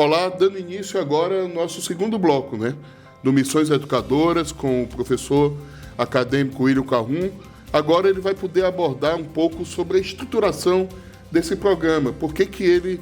Olá, dando início agora ao nosso segundo bloco, né? Do Missões Educadoras, com o professor acadêmico William Carrum. Agora ele vai poder abordar um pouco sobre a estruturação desse programa. Por que ele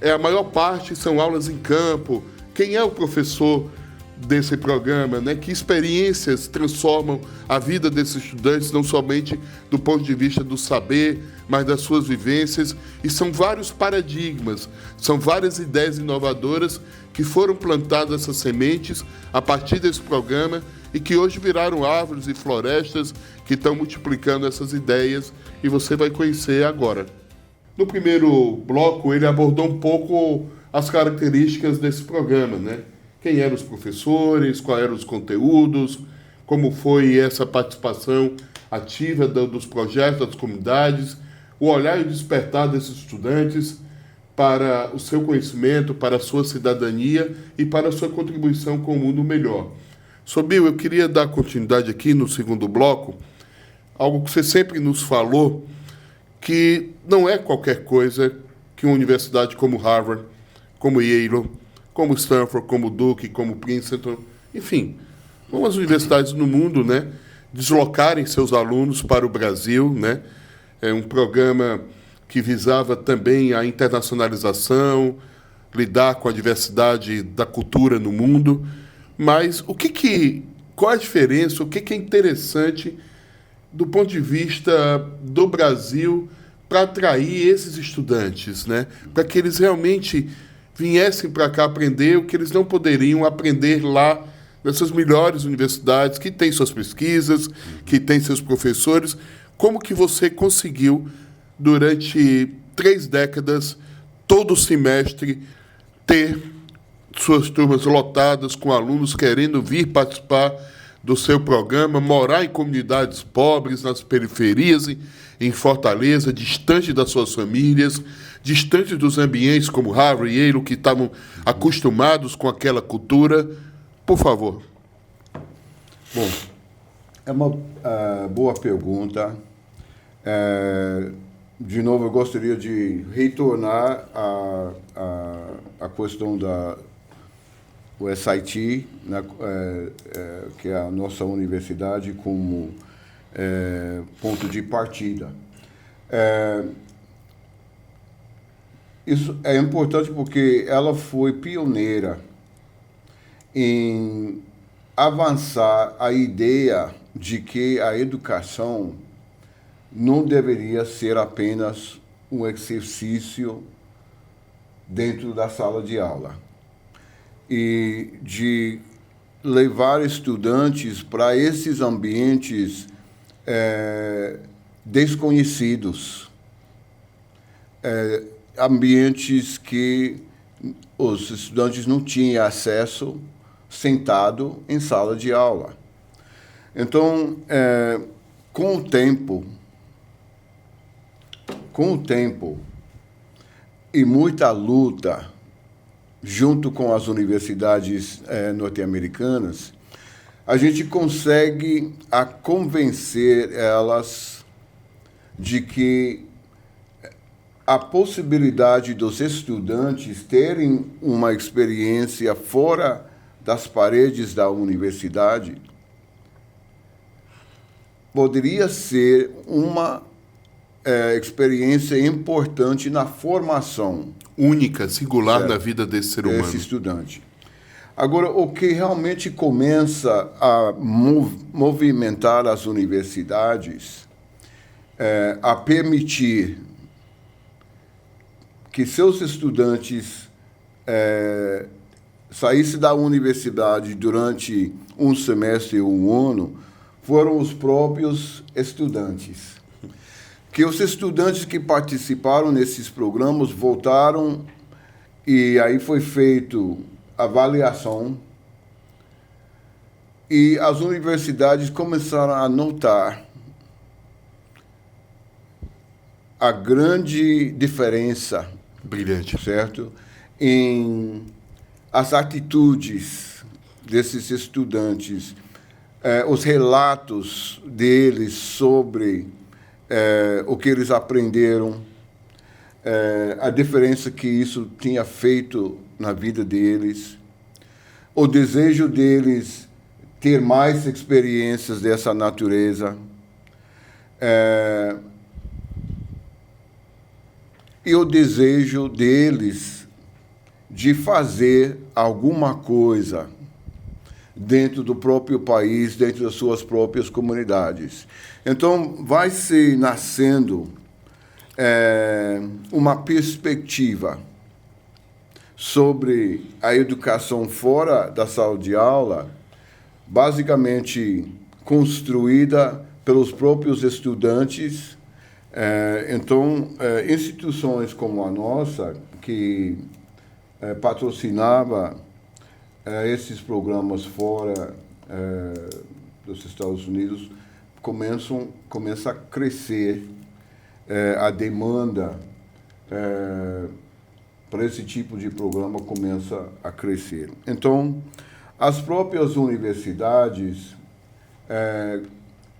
a maior parte são aulas em campo? Quem é o professor desse programa, né? Que experiências transformam a vida desses estudantes, não somente do ponto de vista do saber, mas das suas vivências. E são vários paradigmas, são várias ideias inovadoras que foram plantadas essas sementes a partir desse programa e que hoje viraram árvores e florestas que estão multiplicando essas ideias, e você vai conhecer agora. No primeiro bloco, ele abordou um pouco as características desse programa, né? Quem eram os professores, quais eram os conteúdos, como foi essa participação ativa dos projetos, das comunidades, o olhar e o despertar desses estudantes para o seu conhecimento, para a sua cidadania e para a sua contribuição com o mundo melhor. Sobil, eu queria dar continuidade aqui no segundo bloco, algo que você sempre nos falou, que não é qualquer coisa que uma universidade como Harvard, como Yale, como Stanford, como Duke, como Princeton, enfim, como as universidades no mundo, né, deslocarem seus alunos para o Brasil, né? É um programa que visava também a internacionalização, lidar com a diversidade da cultura no mundo. Mas qual é a diferença, o que é interessante do ponto de vista do Brasil para atrair esses estudantes, né? Para que eles realmente viessem para cá aprender o que eles não poderiam aprender lá nessas melhores universidades, que têm suas pesquisas, que têm seus professores. Como que você conseguiu, durante 3 décadas, todo semestre, ter suas turmas lotadas com alunos querendo vir participar do seu programa, morar em comunidades pobres, nas periferias, em Fortaleza, distante das suas famílias, distante dos ambientes como Harvard e Yale, que estavam acostumados com aquela cultura? Por favor. Bom, é uma boa pergunta. De novo, eu gostaria de retornar à questão o SIT, né, que é a nossa universidade, como ponto de partida. Isso é importante porque ela foi pioneira em avançar a ideia de que a educação não deveria ser apenas um exercício dentro da sala de aula, e de levar estudantes para esses ambientes desconhecidos, ambientes que os estudantes não tinham acesso sentado em sala de aula. Então, com o tempo e muita luta junto com as universidades norte-americanas, a gente consegue convencer elas de que a possibilidade dos estudantes terem uma experiência fora das paredes da universidade poderia ser uma experiência importante na formação única, singular na vida desse ser humano. Desse estudante. Agora, o que realmente começa a movimentar as universidades, a permitir que seus estudantes saíssem da universidade durante um semestre ou um ano, foram os próprios estudantes. Que os estudantes que participaram nesses programas voltaram e aí foi feito avaliação e as universidades começaram a notar a grande diferença, brilhante, certo, em as atitudes desses estudantes, os relatos deles sobre o que eles aprenderam, a diferença que isso tinha feito na vida deles, o desejo deles ter mais experiências dessa natureza, e o desejo deles de fazer alguma coisa dentro do próprio país, dentro das suas próprias comunidades. Então, vai se nascendo uma perspectiva sobre a educação fora da sala de aula, basicamente construída pelos próprios estudantes. Então, instituições como a nossa, que patrocinava esses programas fora dos Estados Unidos, começa a crescer a demanda para esse tipo de programa começa a crescer. Então, as próprias universidades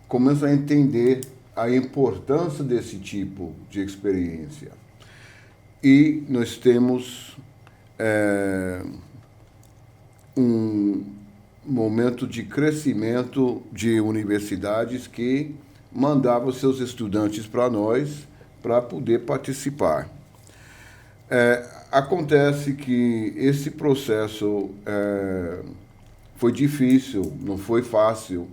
começam a entender a importância desse tipo de experiência. E nós temos um momento de crescimento de universidades que mandavam seus estudantes para nós para poder participar. Acontece que esse processo foi difícil, não foi fácil,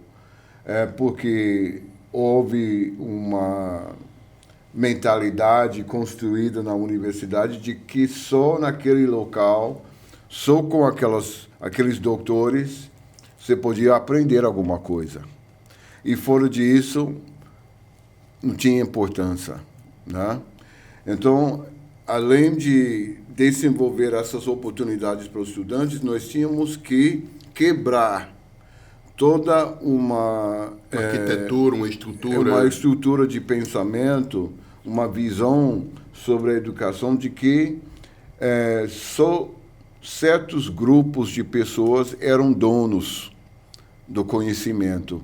porque houve uma mentalidade construída na universidade de que só naquele local, só com aqueles doutores, você podia aprender alguma coisa. E fora disso, não tinha importância, né? Então, além de desenvolver essas oportunidades para os estudantes, nós tínhamos que quebrar toda uma arquitetura, uma estrutura de pensamento, uma visão sobre a educação de que só certos grupos de pessoas eram donos do conhecimento,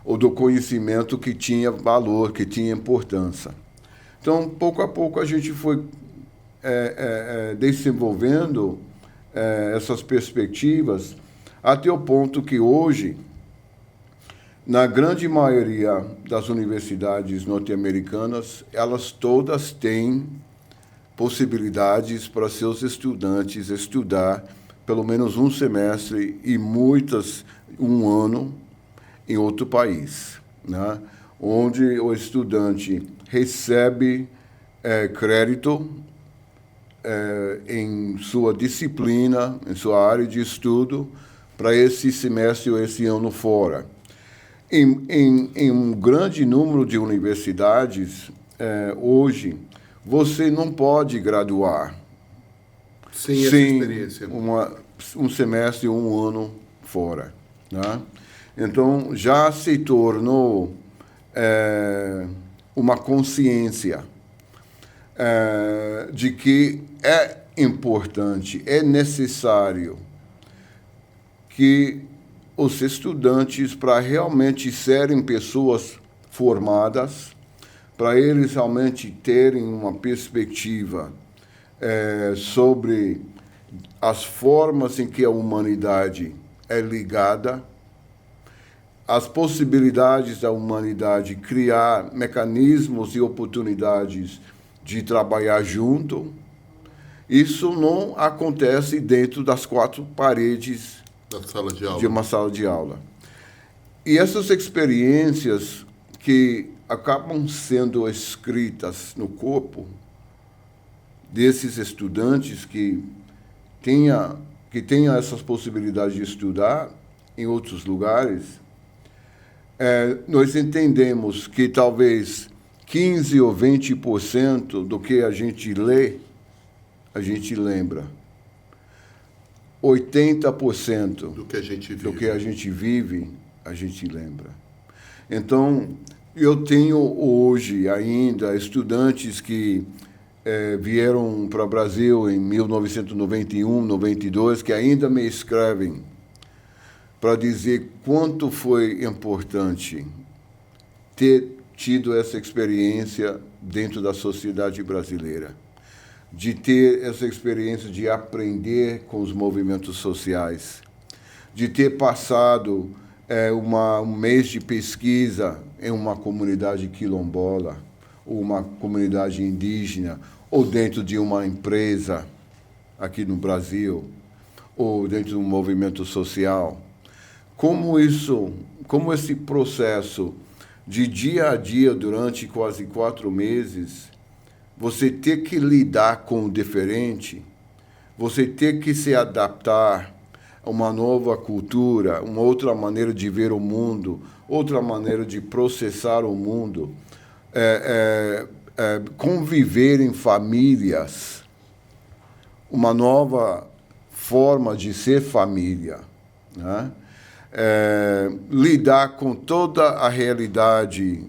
ou do conhecimento que tinha valor, que tinha importância. Então, pouco a pouco, a gente foi desenvolvendo essas perspectivas até o ponto que hoje, na grande maioria das universidades norte-americanas, elas todas têm possibilidades para seus estudantes estudar pelo menos um semestre e muitas um ano em outro país, né? Onde o estudante recebe crédito em sua disciplina, em sua área de estudo, para esse semestre ou esse ano fora. Em um grande número de universidades, hoje, você não pode graduar sem essa experiência. Um semestre ou um ano fora, né? Então, já se tornou uma consciência de que é importante, é necessário que os estudantes, para realmente serem pessoas formadas, para eles realmente terem uma perspectiva sobre as formas em que a humanidade é ligada, as possibilidades da humanidade criar mecanismos e oportunidades de trabalhar junto, isso não acontece dentro das quatro paredes de uma sala de aula. E essas experiências que acabam sendo escritas no corpo desses estudantes que tenha essas possibilidades de estudar em outros lugares, nós entendemos que talvez 15% ou 20% do que a gente lê, a gente lembra. 80% do que a gente vive, a gente lembra. Então, eu tenho hoje ainda estudantes que vieram para o Brasil em 1991, 92, que ainda me escrevem para dizer quanto foi importante ter tido essa experiência dentro da sociedade brasileira. de ter essa experiência de aprender com os movimentos sociais, de ter passado um mês de pesquisa em uma comunidade quilombola, ou uma comunidade indígena, ou dentro de uma empresa aqui no Brasil, ou dentro de um movimento social. Como esse processo de dia a dia, durante quase 4 meses, você ter que lidar com o diferente, você ter que se adaptar a uma nova cultura, uma outra maneira de ver o mundo, outra maneira de processar o mundo, conviver em famílias, uma nova forma de ser família, né? Lidar com toda a realidade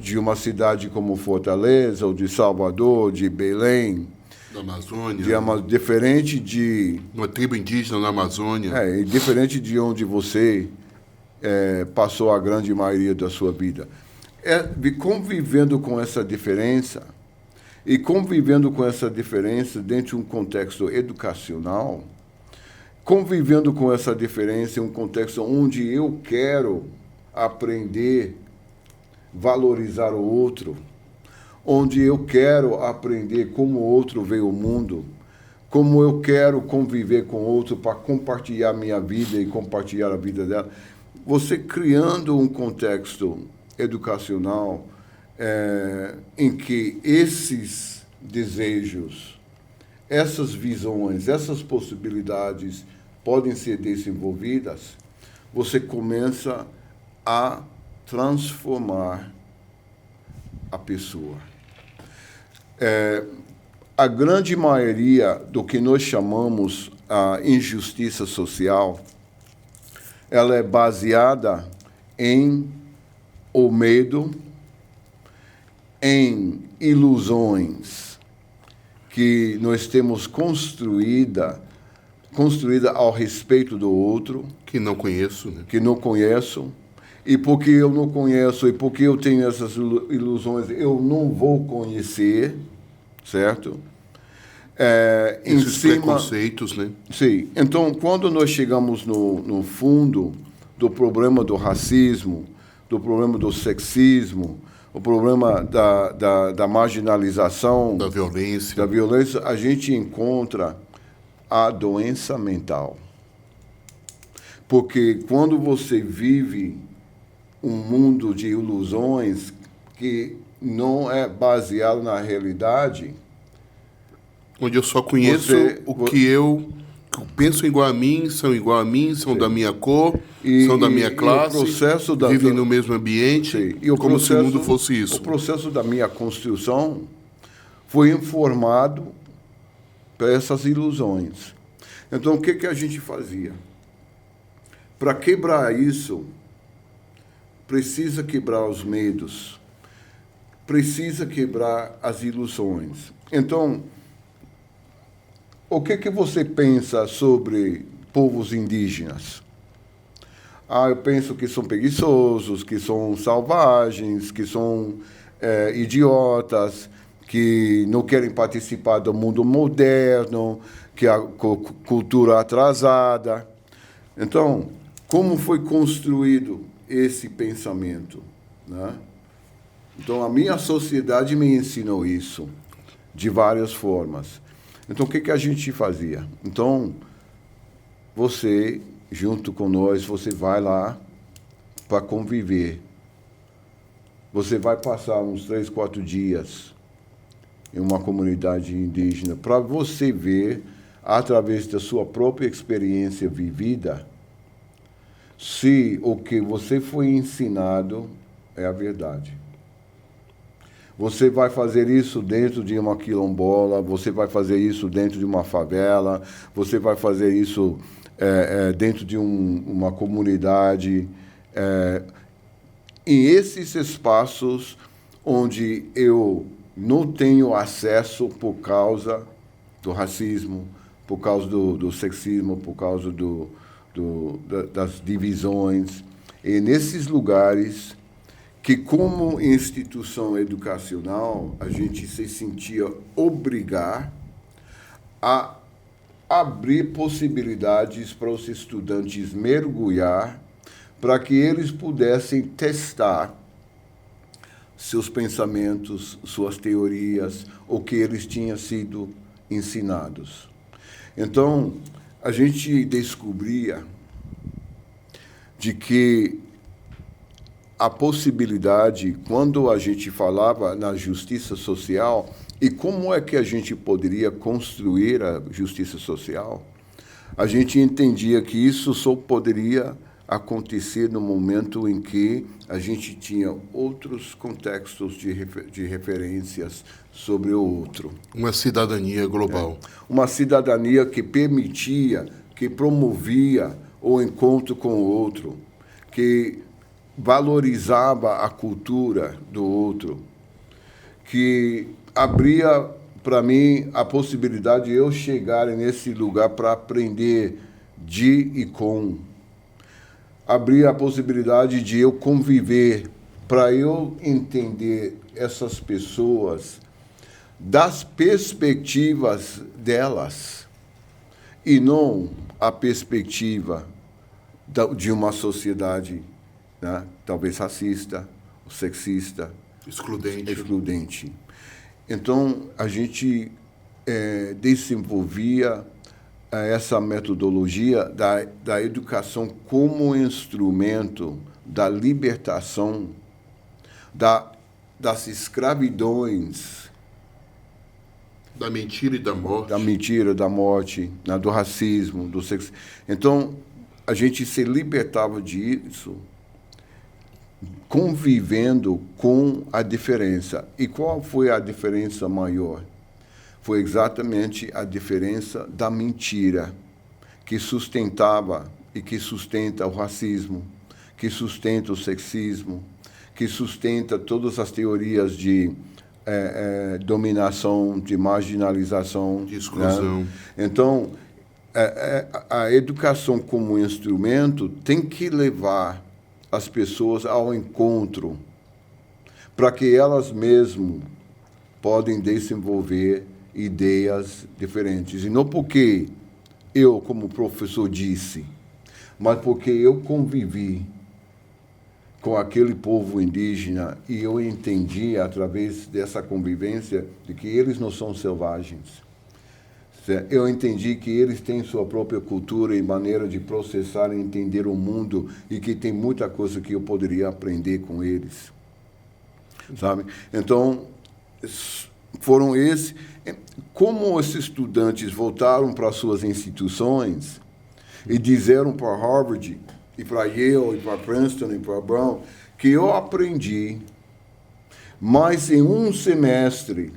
de uma cidade como Fortaleza, ou de Salvador, de Belém, da Amazônia, diferente de uma tribo indígena na Amazônia, diferente de onde você passou a grande maioria da sua vida, convivendo com essa diferença e convivendo com essa diferença dentro de um contexto educacional, convivendo com essa diferença em um contexto onde eu quero aprender, valorizar o outro, onde eu quero aprender como o outro vê o mundo, como eu quero conviver com o outro para compartilhar minha vida e compartilhar a vida dela. Você criando um contexto educacional em que esses desejos, essas visões, essas possibilidades podem ser desenvolvidas, você começa a transformar a pessoa. A grande maioria do que nós chamamos a injustiça social, ela é baseada em o medo, em ilusões que nós temos construída ao respeito do outro. Que não conheço, né? Que não conheço. E porque eu não conheço, e porque eu tenho essas ilusões, eu não vou conhecer, certo? Esses preconceitos, né? Sim. Então, quando nós chegamos no fundo do problema do racismo, do problema do sexismo, o problema da marginalização, da violência, a gente encontra a doença mental. Porque quando você vive um mundo de ilusões que não é baseado na realidade, onde eu só conheço o que eu penso igual a mim, são igual a mim, são da minha cor, são da minha classe, vivem no mesmo ambiente, como se o mundo fosse isso. O processo da minha construção foi informado por essas ilusões. Então, o que a gente fazia? Para quebrar isso, precisa quebrar os medos, precisa quebrar as ilusões. Então, o que você pensa sobre povos indígenas? Eu penso que são preguiçosos, que são selvagens, que são idiotas, que não querem participar do mundo moderno, que a cultura atrasada. Então, como foi construído esse pensamento, né? Então, a minha sociedade me ensinou isso de várias formas. Então, o que a gente fazia? Então, você, junto com nós, você vai lá para conviver. Você vai passar uns 3, 4 dias em uma comunidade indígena para você ver, através da sua própria experiência vivida, se o que você foi ensinado é a verdade. Você vai fazer isso dentro de uma quilombola, você vai fazer isso dentro de uma favela, você vai fazer isso dentro de uma comunidade. Em esses espaços onde eu não tenho acesso por causa do racismo, por causa do sexismo, por causa das divisões. E nesses lugares que, como instituição educacional, a gente se sentia obrigado a abrir possibilidades para os estudantes mergulhar, para que eles pudessem testar seus pensamentos, suas teorias, o que eles tinham sido ensinados. Então, a gente descobria de que a possibilidade, quando a gente falava na justiça social, e como é que a gente poderia construir a justiça social, a gente entendia que isso só poderia acontecer no momento em que a gente tinha outros contextos de referências sobre o outro. Uma cidadania global. Uma cidadania que permitia, que promovia o encontro com o outro, que valorizava a cultura do outro, que abria para mim a possibilidade de eu chegar nesse lugar para aprender de e com. Abria a possibilidade de eu conviver, para eu entender essas pessoas das perspectivas delas e não a perspectiva de uma sociedade, né, talvez racista, sexista, excludente. Então, a gente desenvolvia essa metodologia da educação como instrumento da libertação das escravidões. Da mentira e da morte. Da mentira, da morte, né, do racismo, do sexo. Então, a gente se libertava disso convivendo com a diferença. E qual foi a diferença maior? Foi exatamente a diferença da mentira, que sustentava e que sustenta o racismo, que sustenta o sexismo, que sustenta todas as teorias de dominação, de marginalização. De exclusão. Né? Então, a educação como instrumento tem que levar as pessoas ao encontro, para que elas mesmas podem desenvolver ideias diferentes. E não porque eu, como professor, disse, mas porque eu convivi com aquele povo indígena e eu entendi, através dessa convivência, de que eles não são selvagens. Eu entendi que eles têm sua própria cultura e maneira de processar e entender o mundo e que tem muita coisa que eu poderia aprender com eles. Sabe? Então, foram esses. Como os estudantes voltaram para suas instituições e disseram para Harvard, e para Yale, e para Princeton, e para Brown, que eu aprendi, mas em um semestre,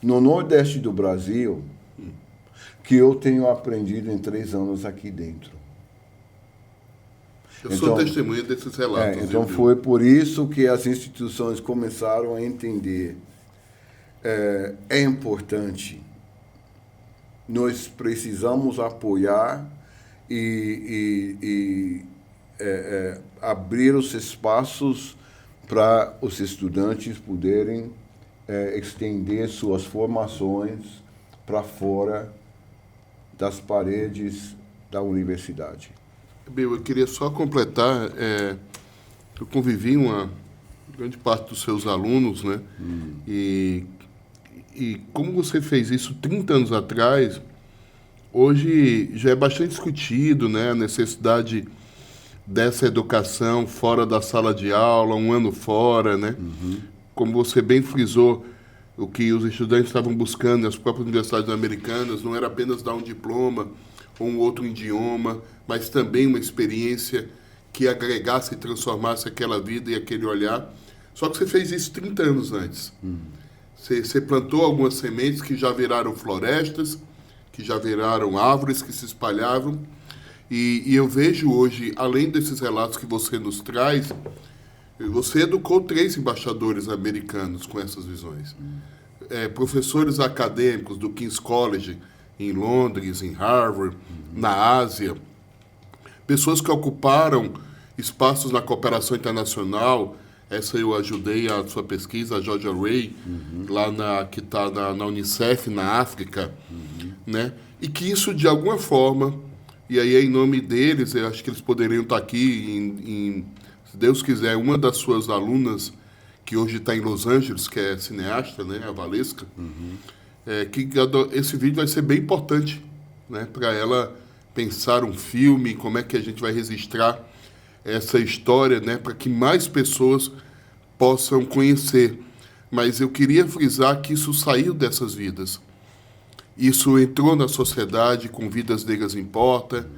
no Nordeste do Brasil, que eu tenho aprendido em 3 anos aqui dentro. Eu sou testemunha desses relatos. Então, foi por isso que as instituições começaram a entender. É importante. Nós precisamos apoiar e abrir os espaços para os estudantes poderem estender suas formações para fora das paredes da universidade. Bem, eu queria só completar, eu convivi uma grande parte dos seus alunos, né? E como você fez isso 30 anos atrás, hoje já é bastante discutido, né, a necessidade dessa educação fora da sala de aula, um ano fora, né? Como você bem frisou, o que os estudantes estavam buscando nas próprias universidades americanas não era apenas dar um diploma ou um outro idioma, mas também uma experiência que agregasse e transformasse aquela vida e aquele olhar. Só que você fez isso 30 anos antes. Você plantou algumas sementes que já viraram florestas, que já viraram árvores que se espalhavam. E eu vejo hoje, além desses relatos que você nos traz, você educou 3 embaixadores americanos com essas visões. Professores acadêmicos do King's College, em Londres, em Harvard, na Ásia. Pessoas que ocuparam espaços na cooperação internacional, essa eu ajudei a sua pesquisa, a Georgia Ray, que está na Unicef, na África, né? E que isso, de alguma forma, e aí em nome deles, eu acho que eles poderiam estar aqui, se Deus quiser, uma das suas alunas, que hoje está em Los Angeles, que é cineasta, né? A Valesca, esse vídeo vai ser bem importante, né? Para ela pensar um filme, como é que a gente vai registrar essa história, né? Para que mais pessoas possam conhecer. Mas eu queria frisar que isso saiu dessas vidas. Isso entrou na sociedade com Vidas Negras Importa,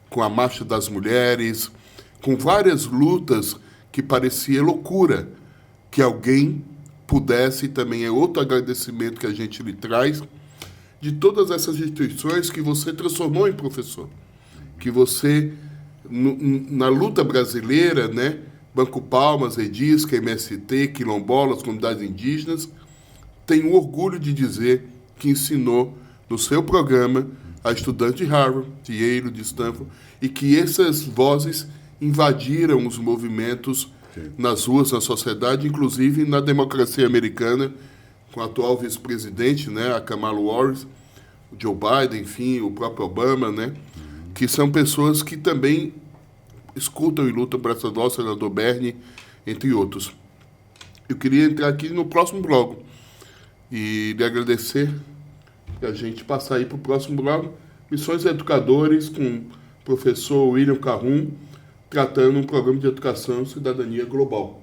com a Marcha das Mulheres, com várias lutas que parecia loucura que alguém pudesse, também é outro agradecimento que a gente lhe traz, de todas essas instituições que você transformou em professor. Que você, na luta brasileira, né, Banco Palmas, Edisca, MST, Quilombolas, comunidades indígenas, tem o orgulho de dizer que ensinou no seu programa a estudante de Harvard, de Yale, de Stanford, e que essas vozes invadiram os movimentos nas ruas, na sociedade, inclusive na democracia americana, com o atual vice-presidente, né, a Kamala Harris, o Joe Biden, enfim, o próprio Obama, né, que são pessoas que também escutam e lutam por essa nossa, senador Bernie, entre outros. Eu queria entrar aqui no próximo bloco e lhe agradecer e a gente passar aí para o próximo bloco, Missões Educadores, com o professor William Carrum, tratando um programa de educação e cidadania global.